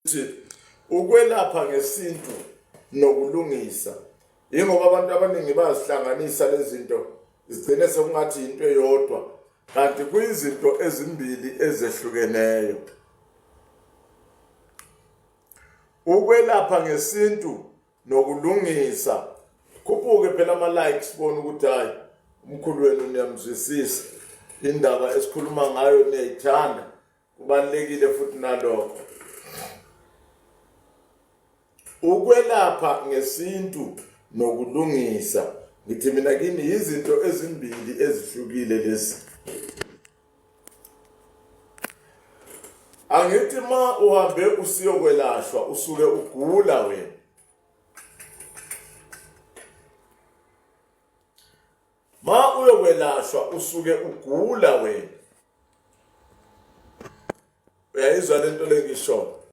ukuthi ukwelapha ngesintu nokulungisa ingoba abantu abaningi bazihlanganisa lezi zinto zigcine sekungathi into eyodwa kanti kuyizinto ezimbili ezehlukeneyo. Ukwelapha ngesintu nokulungisa khuphuke phela ama-likes sibone ukuthi hayi umkhulu wenu niyamzwisisa indaba esikhuluma ngayo niyayithanda kubalekile futhi nalokho. Ukwelapha ngesintu nokulungisa ngithi mina kini izinto ezimbili ezihlukile lezi. Angithi ma uhambe usiyokwelashwa usuke ugula wena. Ma uyokwelashwa usuke ugula wena. Uyayizwa lento lengisho?